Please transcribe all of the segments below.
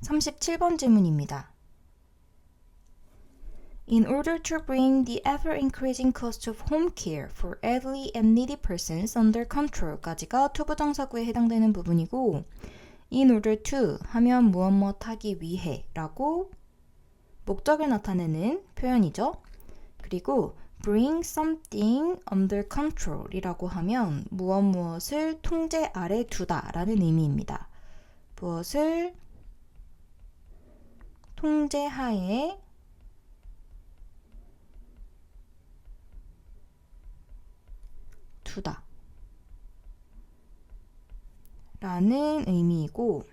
37번 질문입니다. In order to bring the ever-increasing cost of home care for elderly and needy persons under control까지가 투부정사구에 해당되는 부분이고 in order to 하면 무엇 하기 위해 라고 목적을 나타내는 표현이죠. 그리고 bring something under control 이라고 하면 무엇을 통제 아래 두다 라는 의미입니다. 무엇을 통제하에 두다 라는 의미이고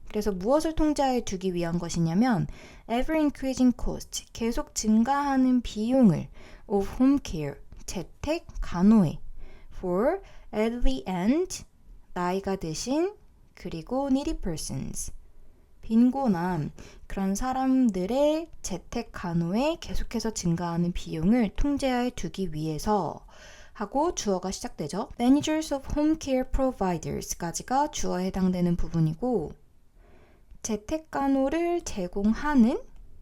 그래서 무엇을 통제하에 두기 위한 것이냐면 ever increasing cost 계속 증가하는 비용을 of home care 재택 간호에 for elderly and 나이가 드신 그리고 needy persons 빈곤한 그런 사람들의 재택 간호에 계속해서 증가하는 비용을 통제하에 두기 위해서 하고 주어가 시작되죠. Managers of home care providers까지가 주어에 해당되는 부분이고 재택 간호를 제공하는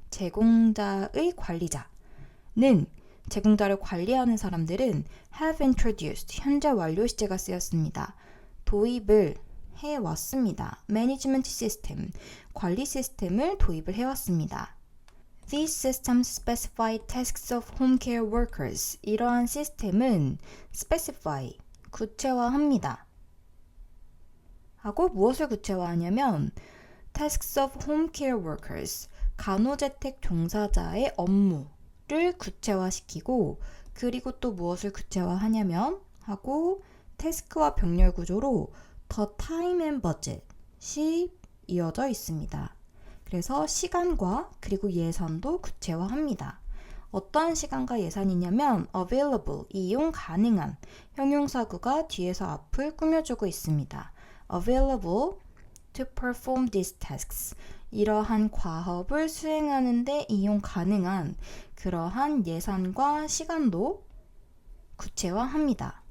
제공자의 관리자는 제공자를 관리하는 사람들은 have introduced 현재 완료 시제가 쓰였습니다. 도입을 해왔습니다. Management system 관리 시스템을 도입을 해왔습니다. These systems specify tasks of home care workers. 이러한 시스템은 specify, 구체화합니다. 하고 무엇을 구체화하냐면 tasks of home care workers, 간호재택 종사자의 업무를 구체화시키고 그리고 또 무엇을 구체화하냐면 하고 태스크와 병렬 구조로 the time and budget이 이어져 있습니다. 그래서 시간과 그리고 예산도 구체화합니다. 어떠한 시간과 예산이냐면 available, 이용 가능한 형용사구가 뒤에서 앞을 꾸며주고 있습니다. available to perform these tasks 이러한 과업을 수행하는 데 이용 가능한 그러한 예산과 시간도 구체화합니다.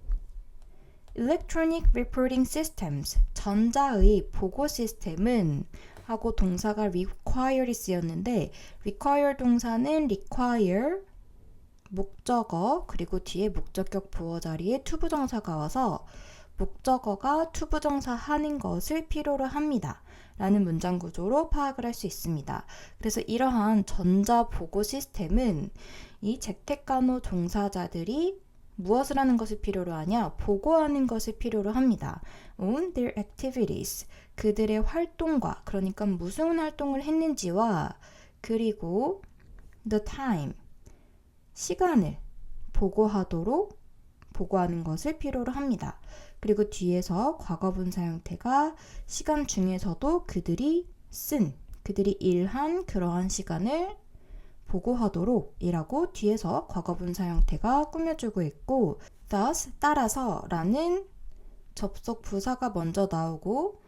Electronic Reporting Systems 전자의 보고 시스템은 하고 동사가 require이 쓰였는데 require 동사는 require 목적어 그리고 뒤에 목적격 보어 자리에 투부정사가 와서 목적어가 투부정사 하는 것을 필요로 합니다. 라는 문장 구조로 파악을 할 수 있습니다. 그래서 이러한 전자보고 시스템은 이 재택간호 종사자들이 무엇을 하는 것을 필요로 하냐? 보고하는 것을 필요로 합니다. On their activities. 그들의 활동과 그러니까 무슨 활동을 했는지와 그리고 the time. 시간을 보고하는 것을 필요로 합니다. 그리고 뒤에서 과거분사 형태가 시간 중에서도 그들이 일한 그러한 시간을 보고하도록 이라고 뒤에서 과거분사 형태가 꾸며주고 있고 thus 따라서 라는 접속 부사가 먼저 나오고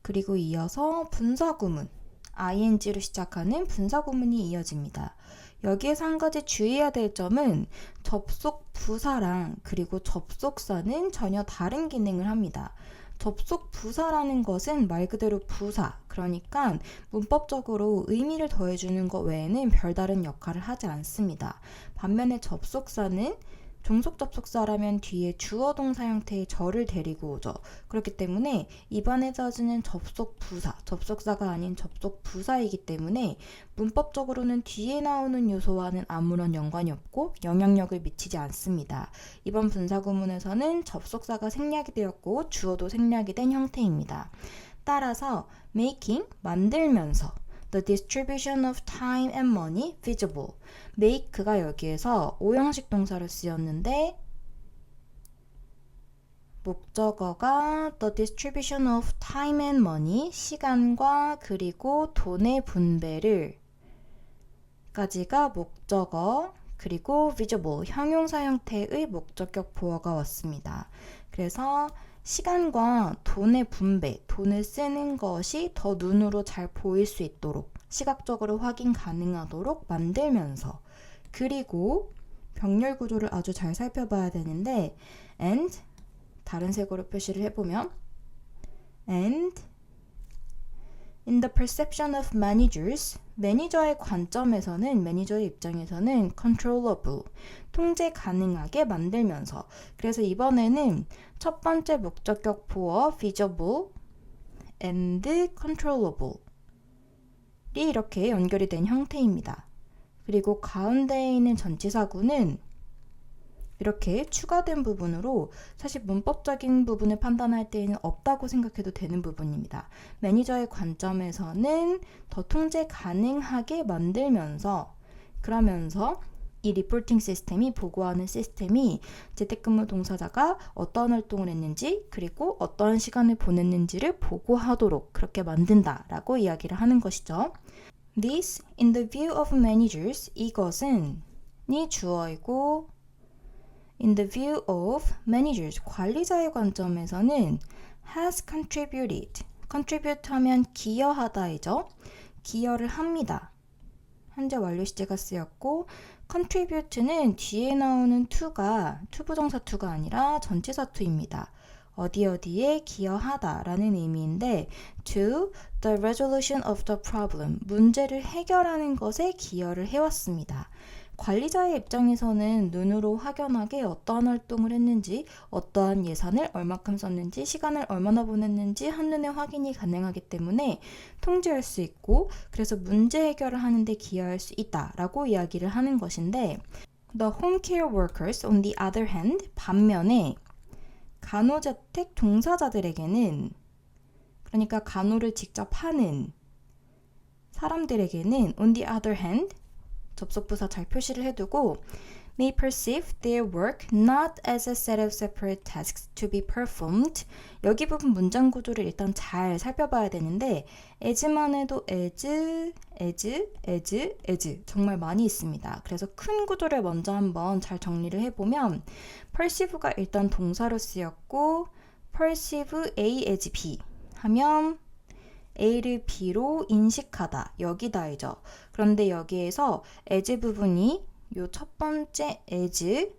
그리고 이어서 분사구문 ing로 시작하는 분사구문이 이어집니다. 여기에서 한 가지 주의해야 될 점은 접속 부사랑 그리고 접속사는 전혀 다른 기능을 합니다. 접속 부사라는 것은 말 그대로 부사, 그러니까 문법적으로 의미를 더해주는 것 외에는 별다른 역할을 하지 않습니다. 반면에 접속사는 종속 접속사라면 뒤에 주어 동사 형태의 저를 데리고 오죠. 그렇기 때문에 입안에 젖는 접속 부사, 접속사가 아닌 접속 부사이기 때문에 문법적으로는 뒤에 나오는 요소와는 아무런 연관이 없고 영향력을 미치지 않습니다. 이번 분사구문에서는 접속사가 생략이 되었고 주어도 생략이 된 형태입니다. 따라서 making, 만들면서 The distribution of time and money visible. make가 여기에서 오형식 동사로 쓰였는데 목적어가 the distribution of time and money, 시간과 그리고 돈의 분배를 까지가 목적어 그리고 visible, 형용사 형태의 목적격 보어가 왔습니다. 그래서 시간과 돈의 분배, 돈을 쓰는 것이 더 눈으로 잘 보일 수 있도록 시각적으로 확인 가능하도록 만들면서 그리고 병렬 구조를 아주 잘 살펴봐야 되는데 and 다른 색으로 표시를 해보면 and In the perception of managers, 매니저의 관점에서는, 매니저의 입장에서는 controllable, 통제 가능하게 만들면서. 그래서 이번에는 첫 번째 목적격 보어 feasible and controllable 이 이렇게 연결이 된 형태입니다. 그리고 가운데에 있는 전치사구는 이렇게 추가된 부분으로 사실 문법적인 부분을 판단할 때에는 없다고 생각해도 되는 부분입니다. 매니저의 관점에서는 더 통제 가능하게 만들면서, 그러면서 이 리포팅 시스템이, 보고하는 시스템이 재택근무 동사자가 어떤 활동을 했는지 그리고 어떤 시간을 보냈는지를 보고하도록 그렇게 만든다라고 이야기를 하는 것이죠. This, in the view of managers, 이것은 이 주어이고 in the view of managers, 관리자의 관점에서는 has contributed, contribute 하면 기여하다이죠. 기여를 합니다. 현재 완료 시제가 쓰였고 contribute는 뒤에 나오는 to가 투부정사 to가 아니라 전치사 to입니다. 어디에 기여하다 라는 의미인데 to the resolution of the problem, 문제를 해결하는 것에 기여를 해왔습니다. 관리자의 입장에서는 눈으로 확연하게 어떠한 활동을 했는지, 어떠한 예산을 얼마큼 썼는지, 시간을 얼마나 보냈는지 한눈에 확인이 가능하기 때문에 통제할 수 있고, 그래서 문제 해결을 하는데 기여할 수 있다라고 이야기를 하는 것인데, The home care workers, on the other hand, 반면에 간호자택 동사자들에게는, 그러니까 간호를 직접 하는 사람들에게는 on the other hand, 접속부사 잘 표시를 해두고 may perceive their work not as a set of separate tasks to be performed. 여기 부분 문장 구조를 일단 잘 살펴봐야 되는데 as만 해도 as 정말 많이 있습니다. 그래서 큰 구조를 먼저 한번 잘 정리를 해보면 perceive가 일단 동사로 쓰였고 perceive A as B 하면 A를 B로 인식하다, 여기다이죠. 그런데 여기에서 as 부분이 요 첫 번째 as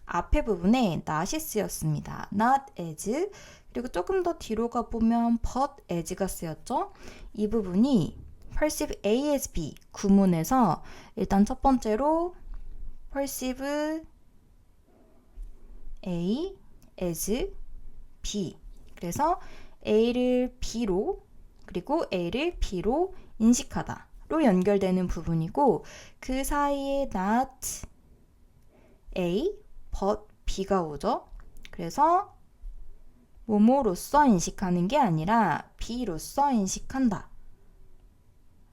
앞에 부분에 not이 쓰였습니다. not as, 그리고 조금 더 뒤로 가보면 but as가 쓰였죠. 이 부분이 perceive A as B 구문에서 일단 첫 번째로 perceive A as B, 그래서 A를 B로 그리고 A를 B로 인식하다로 연결되는 부분이고 그 사이에 not A, but B가 오죠. 그래서 뭐뭐로써 인식하는 게 아니라 B로써 인식한다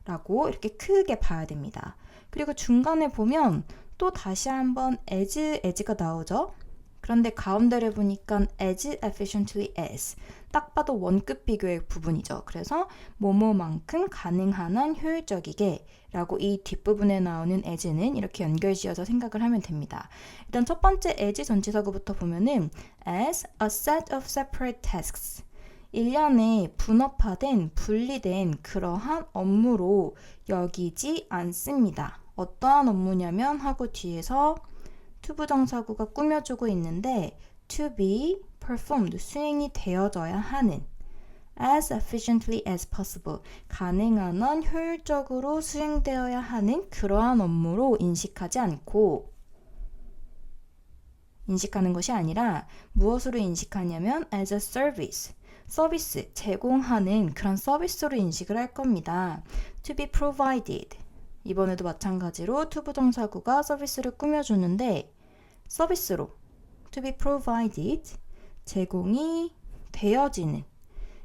라고 이렇게 크게 봐야 됩니다. 그리고 중간에 보면 또 다시 한번 as가 나오죠. 그런데 가운데를 보니까 as efficiently as, 딱 봐도 원급 비교의 부분이죠. 그래서 뭐뭐만큼 가능한 한 효율적이게 라고 이 뒷부분에 나오는 as는 이렇게 연결지어서 생각을 하면 됩니다. 일단 첫 번째 as 전치사구부터 보면은 as a set of separate tasks, 일련의 분업화된, 분리된 그러한 업무로 여기지 않습니다. 어떠한 업무냐면 하고 뒤에서 투부정사구가 꾸며주고 있는데 to be performed, 수행이 되어져야 하는 as efficiently as possible, 가능한 한 효율적으로 수행되어야 하는 그러한 업무로 인식하지 않고, 인식하는 것이 아니라 무엇으로 인식하냐면 as a service, 서비스, 제공하는 그런 서비스로 인식을 할 겁니다. to be provided, 이번에도 마찬가지로 투부정사구가 서비스를 꾸며주는데 서비스로 to be provided, 제공이 되어지는,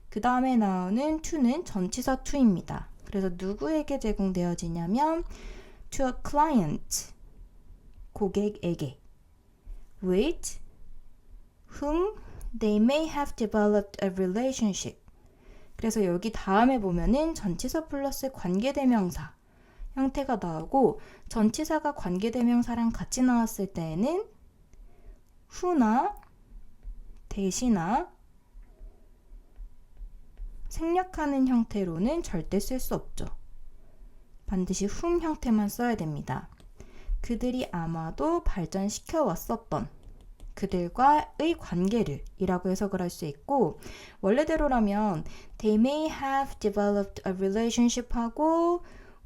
그 다음에 나오는 to는 전치사 to입니다. 그래서 누구에게 제공되어지냐면 to a client, 고객에게, with whom they may have developed a relationship. 그래서 여기 다음에 보면은 전치사 플러스 관계대명사 형태가 나오고 전치사가 관계대명사랑 같이 나왔을 때에는 who나 대시나 생략하는 형태로는 절대 쓸 수 없죠. 반드시 whom 형태만 써야 됩니다. 그들이 아마도 발전시켜 왔었던, 그들과의 관계를 이라고 해석을 할 수 있고, 원래대로라면 they may have developed a relationship 하고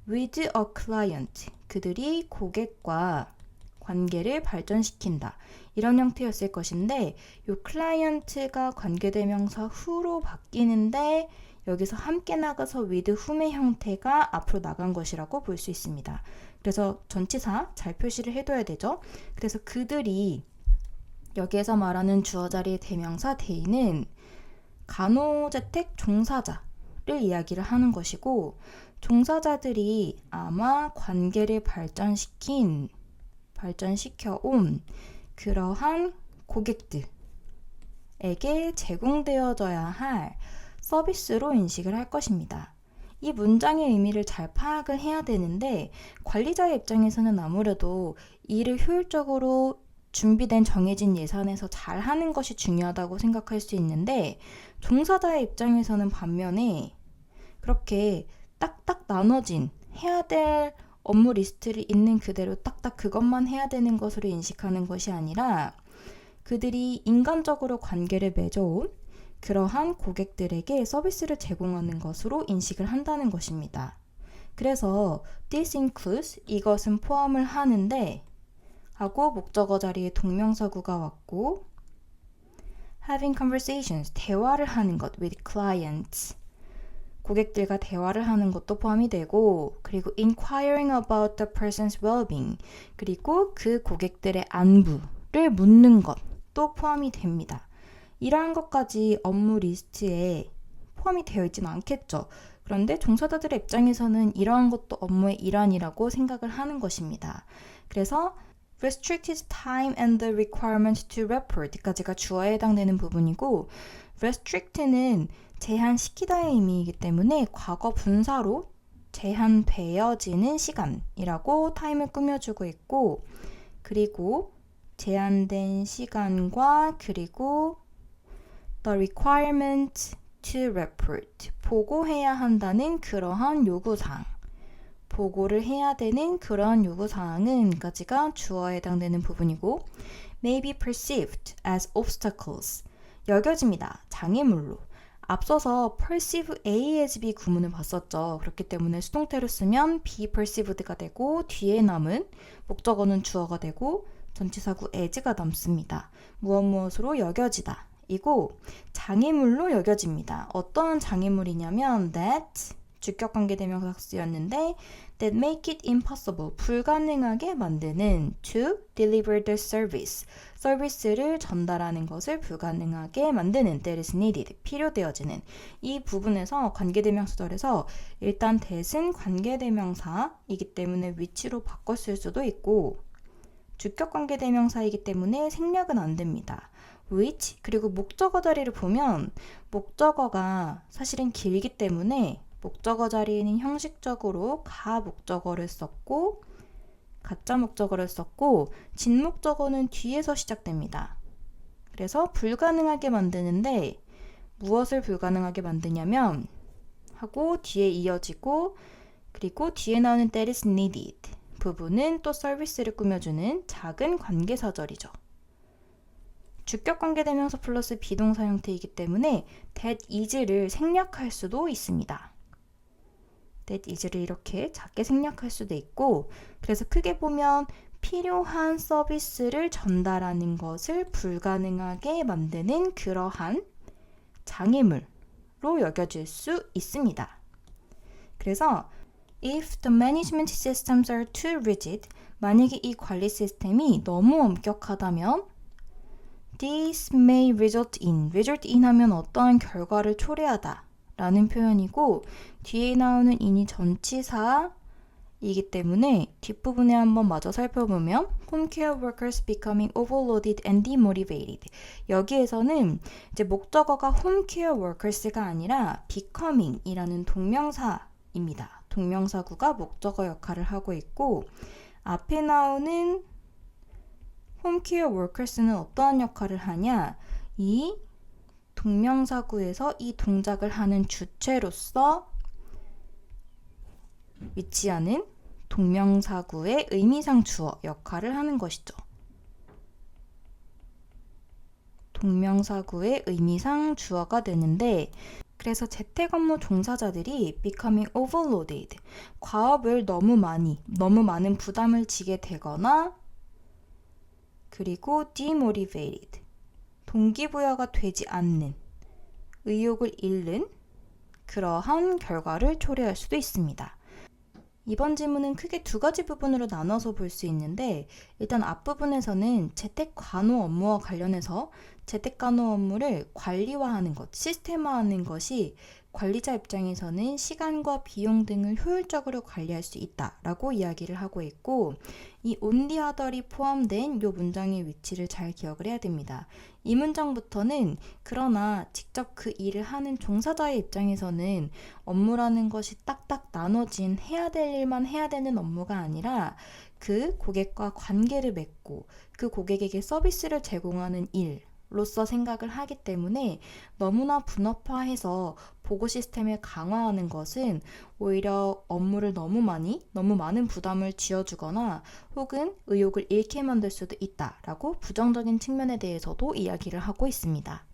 with a client, 그들이 고객과 관계를 발전시킨다, 이런 형태였을 것인데, 이 클라이언트가 관계대명사 who로 바뀌는데 여기서 함께 나가서 with whom의 형태가 앞으로 나간 것이라고 볼 수 있습니다. 그래서 전치사 잘 표시를 해둬야 되죠. 그래서 그들이, 여기에서 말하는 주어 자리의 대명사 they는 간호재택 종사자를 이야기를 하는 것이고, 종사자들이 아마 관계를 발전시켜온 그러한 고객들에게 제공되어져야 할 서비스로 인식을 할 것입니다. 이 문장의 의미를 잘 파악을 해야 되는데, 관리자의 입장에서는 아무래도 일을 효율적으로 준비된 정해진 예산에서 잘 하는 것이 중요하다고 생각할 수 있는데, 종사자의 입장에서는 반면에 그렇게 딱딱 나눠진 해야 될 업무 리스트를 있는 그대로 딱딱 그것만 해야 되는 것으로 인식하는 것이 아니라, 그들이 인간적으로 관계를 맺어온 그러한 고객들에게 서비스를 제공하는 것으로 인식을 한다는 것입니다. 그래서 this includes, 이것은 포함을 하는데 하고 목적어 자리에 동명사구가 왔고, having conversations, 대화를 하는 것 with clients, 고객들과 대화를 하는 것도 포함이 되고, 그리고 inquiring about the person's well-being, 그리고 그 고객들의 안부를 묻는 것도 포함이 됩니다. 이러한 것까지 업무 리스트에 포함이 되어 있지는 않겠죠. 그런데 종사자들의 입장에서는 이러한 것도 업무의 일환이라고 생각을 하는 것입니다. 그래서 restricted time and the requirement to report까지가 주어에 해당되는 부분이고, restrict는 제한시키다의 의미이기 때문에 과거 분사로 제한되어지는 시간이라고 time을 꾸며주고 있고, 그리고 제한된 시간과 그리고 the requirement to report, 보고해야 한다는 그러한 요구사항, 보고를 해야 되는 그러한 요구사항은 까지가 주어에 해당되는 부분이고, may be perceived as obstacles, 여겨집니다. 장애물로. 앞서서 perceive A as B 구문을 봤었죠. 그렇기 때문에 수동태로 쓰면 be perceived가 되고, 뒤에 남은 목적어는 주어가 되고 전치사구 as가 남습니다. 무엇으로 여겨지다 이고, 장애물로 여겨집니다. 어떠한 장애물이냐면 that, 주격관계대명사 쓰였는데 that make it impossible, 불가능하게 만드는 to deliver the service, 서비스를 전달하는 것을 불가능하게 만드는 that is needed, 필요되어지는. 이 부분에서 관계대명사절에서 일단 that은 관계대명사이기 때문에 위치로 바꿨을 수도 있고, 주격관계대명사이기 때문에 생략은 안 됩니다. which, 그리고 목적어 자리를 보면 목적어가 사실은 길기 때문에 목적어 자리에는 형식적으로 가 목적어를 썼고 가짜 목적어를 썼고, 진목적어는 뒤에서 시작됩니다. 그래서 불가능하게 만드는데 무엇을 불가능하게 만드냐면 하고 뒤에 이어지고, 그리고 뒤에 나오는 that is needed 부분은 또 서비스를 꾸며주는 작은 관계사절이죠. 주격관계대명사 플러스 비동사 형태이기 때문에 that is를 생략할 수도 있습니다. that is를 이렇게 작게 생략할 수도 있고, 그래서 크게 보면 필요한 서비스를 전달하는 것을 불가능하게 만드는 그러한 장애물로 여겨질 수 있습니다. 그래서 if the management systems are too rigid, 만약에 이 관리 시스템이 너무 엄격하다면 this may result in 하면 어떠한 결과를 초래하다 라는 표현이고, 뒤에 나오는 in이 전치사이기 때문에 뒷부분에 한번 마저 살펴보면 home care workers becoming overloaded and demotivated, 여기에서는 이제 목적어가 home care workers가 아니라 becoming 이라는 동명사입니다. 동명사구가 목적어 역할을 하고 있고, 앞에 나오는 home care workers는 어떠한 역할을 하냐, 이 동명사구에서 이 동작을 하는 주체로서 위치하는 동명사구의 의미상 주어 역할을 하는 것이죠. 동명사구의 의미상 주어가 되는데 그래서 재택업무 종사자들이 becoming overloaded, 과업을 너무 많은 부담을 지게 되거나 그리고 demotivated, 동기부여가 되지 않는, 의욕을 잃는 그러한 결과를 초래할 수도 있습니다. 이번 질문은 크게 두 가지 부분으로 나눠서 볼 수 있는데 일단 앞부분에서는 재택간호 업무와 관련해서 재택간호 업무를 관리화하는 것, 시스템화하는 것이 관리자 입장에서는 시간과 비용 등을 효율적으로 관리할 수 있다라고 이야기를 하고 있고 이 only other이 포함된 이 문장의 위치를 잘 기억을 해야 됩니다. 이 문장부터는 그러나 직접 그 일을 하는 종사자의 입장에서는 업무라는 것이 딱딱 나눠진 해야 될 일만 해야 되는 업무가 아니라 그 고객과 관계를 맺고 그 고객에게 서비스를 제공하는 일로서 생각을 하기 때문에 너무나 분업화해서 보고 시스템을 강화하는 것은 오히려 업무를 너무 많은 부담을 지어주거나 혹은 의욕을 잃게 만들 수도 있다라고 부정적인 측면에 대해서도 이야기를 하고 있습니다.